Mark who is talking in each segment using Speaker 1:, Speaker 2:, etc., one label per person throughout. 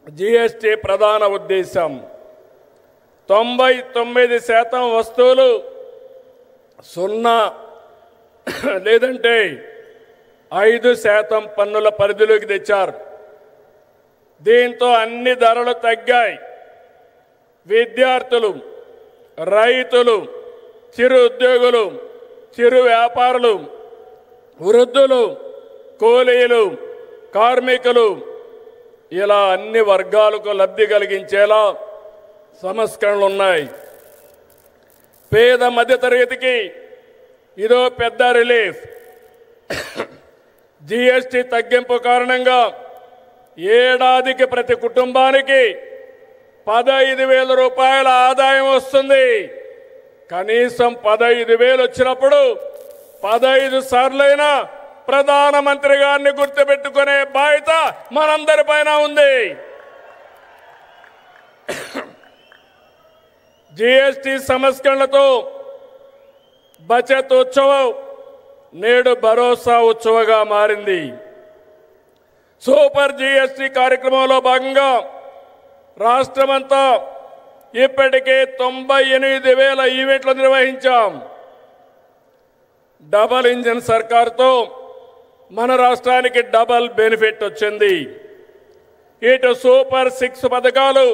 Speaker 1: GST ప్రధాన ఉద్దేశం 99% వస్తువులు సున్నా లేదంటే 5% పన్నుల పరిధిలోకి తెచ్చారు. దీంతో అన్ని ధరలు తగ్గాయి. విద్యార్థులు, రైతులు, చిరు ఉద్యోగులు, చిరు వ్యాపారులు, వృద్ధులు, కూలీలు, కార్మికులు ఇలా అన్ని వర్గాలకు లబ్ధి కలిగించేలా సంస్కరణలు ఉన్నాయి. పేద మధ్యతరగతికి ఇదో పెద్ద రిలీఫ్. జీఎస్టీ తగ్గింపు కారణంగా ఏడాదికి ప్రతి కుటుంబానికి 15,000 రూపాయల ఆదాయం వస్తుంది. కనీసం 15,000 వచ్చినప్పుడు 15 సార్లైనా ప్రధానమంత్రి గారిని గుర్తుపెట్టుకునే బాధ్యత మనందరిపైన ఉంది. జీఎస్టీ సంస్కరణలతో బచత్ ఉత్సవం నేడు భరోసా ఉత్సవంగా మారింది. సూపర్ జీఎస్టీ కార్యక్రమంలో భాగంగా రాష్ట్రమంతా ఇప్పటికే 98,000 ఈవెంట్లు నిర్వహించాం. డబల్ ఇంజిన్ సర్కార్తో మన రాష్ట్రానికి డబల్ బెనిఫిట్ వచ్చింది. ఇటు సూపర్ 6 పథకాలు,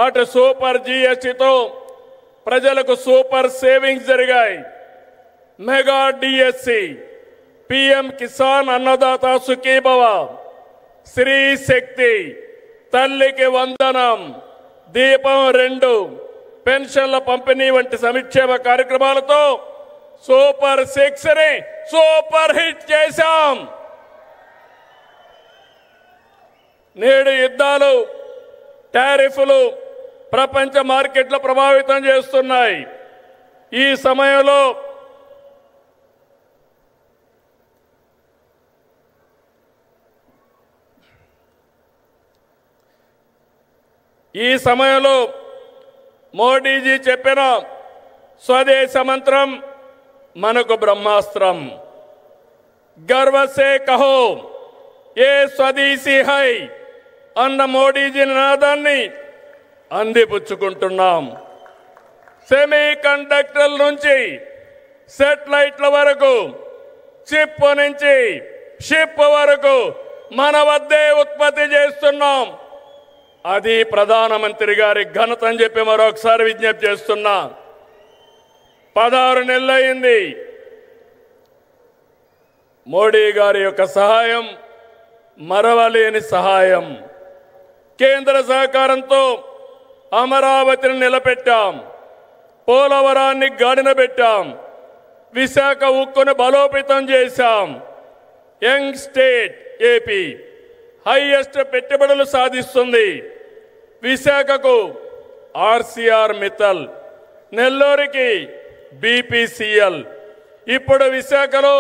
Speaker 1: అటు సూపర్ జీఎస్టీతో ప్రజలకు సూపర్ సేవింగ్స్ జరిగాయి. Mega DSC, PM Kisan Annadata Sukhibhava, Shri శక్తి, తల్లికి వందనం, దీపం 2, పెన్షన్ల పంపిణీ వంటి సంక్షేమ కార్యక్రమాలతో సూపర్ 6ని సూపర్ హిట్ చేశాం. నేడు యుద్ధాలు, టారిఫ్లు ప్రపంచ మార్కెట్లు ప్రభావితం చేస్తున్నాయి. ఈ సమయంలో మోడీజీ చెప్పిన స్వదేశ మంత్రం మనకు బ్రహ్మాస్త్రం. గర్వ సే కహో ఏ స్వదేశీ హై అన్న మోడీజీ నినాదాన్ని అందిపుచ్చుకుంటున్నాం. సెమీ కండక్టర్ల నుంచి సెటిలైట్ల వరకు, చిప్ నుంచి షిప్ వరకు మన వద్దే ఉత్పత్తి చేస్తున్నాం. అది ప్రధానమంత్రి గారి ఘనత అని చెప్పి మరొకసారి విజ్ఞప్తి చేస్తున్నా. 16 నెలలైంది. మోడీ గారి యొక్క సహాయం మరవలేని సహాయం. కేంద్ర సహకారంతో అమరావతిని నిలబెట్టాం, పోలవరాన్ని గాడిన పెట్టాం, విశాఖ ఉక్కును బలోపేతం చేశాం. యంగ్ స్టేట్ ఏపీ హైయెస్ట్ పెట్టుబడులు సాధిస్తుంది. విశాఖకు ఆర్సీఆర్ మిత్తల్, నెల్లూరుకి బీపీసీఎల్. ఇప్పుడు విశాఖలో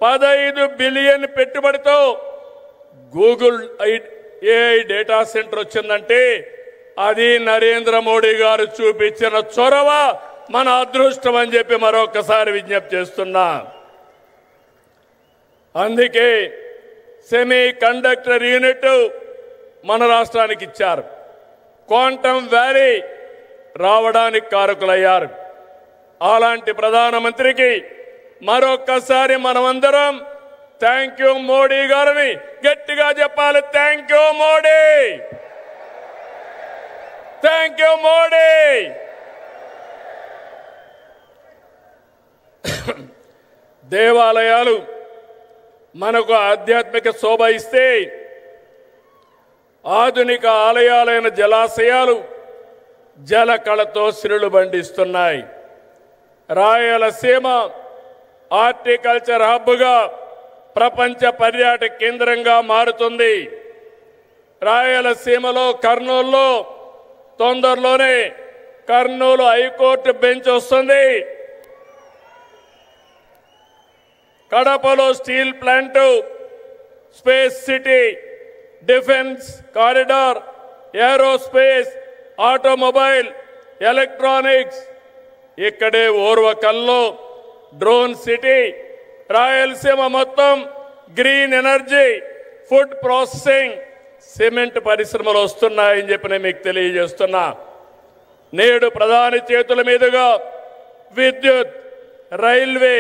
Speaker 1: 15 బిలియన్ పెట్టుబడితో గూగుల్ ఏఐ డేటా సెంటర్ వచ్చిందంటే అది నరేంద్ర మోడీ గారు చూపించిన చొరవ, మన అదృష్టం అని చెప్పి మరొకసారి విజ్ఞప్తి చేస్తున్నా. అందుకే సెమీ కండక్టర్ యూనిట్ మన రాష్ట్రానికి ఇచ్చారు. క్వాంటమ్ వ్యాలీ రావడానికి కారకులయ్యారు. అలాంటి ప్రధానమంత్రికి మరొక్కసారి మనమందరం థ్యాంక్ యూ మోడీ గారిని గట్టిగా చెప్పాలి. Thank you Modi, thank you Modi. దేవాలయాలు మనకు ఆధ్యాత్మిక శోభ ఇస్తే, ఆధునిక ఆలయాలైన జలాశయాలు జల కళతో సిరులు బండిస్తున్నాయి. రాయలసీమ హార్టికల్చర్ హబ్గా ప్రపంచ పర్యాటక కేంద్రంగా మారుతుంది. రాయలసీమలో కర్నూలులో తొందరలోనే కర్నూలు హైకోర్టు బెంచ్ వస్తుంది. కడపలో steel plant, space city, defence corridor, aerospace, automobile, electronics. ఇక్కడే ఓర్వకల్లో డ్రోన్ సిటీ. రాయలసీమ మొత్తం green energy, food processing, cement పరిశ్రమలు వస్తున్నాయని చెప్పి నేను మీకు తెలియజేస్తున్నా. నేడు ప్రధాని చేతుల మీదుగా విద్యుత్, రైల్వే,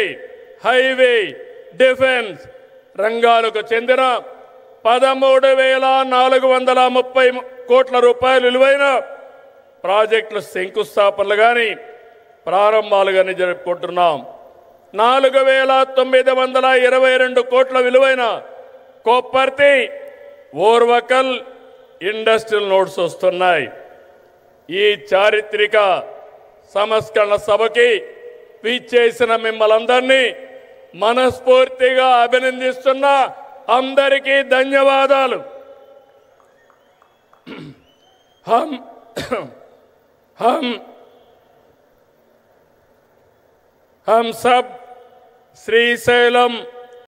Speaker 1: హైవే, డిఫెన్స్ రంగాలకు చెందిన 13,430 కోట్ల రూపాయలు విలువైన ప్రాజెక్టులు శంకుస్థాపనలు కానీ ప్రారంభాలు కానీ జరుపుకుంటున్నాం. 4,922 కోట్ల విలువైన కొప్పర్తి, ఓర్వకల్ ఇండస్ట్రియల్ నోడ్స్ వస్తున్నాయి. ఈ చారిత్రక సంస్కరణ సభకి విచ్చేసిన మిమ్మల్ందరినీ మనస్ఫూర్తిగా అభినందిస్తున్నా. అందరికీ ధన్యవాదాలు. हम सब श्रीशैलम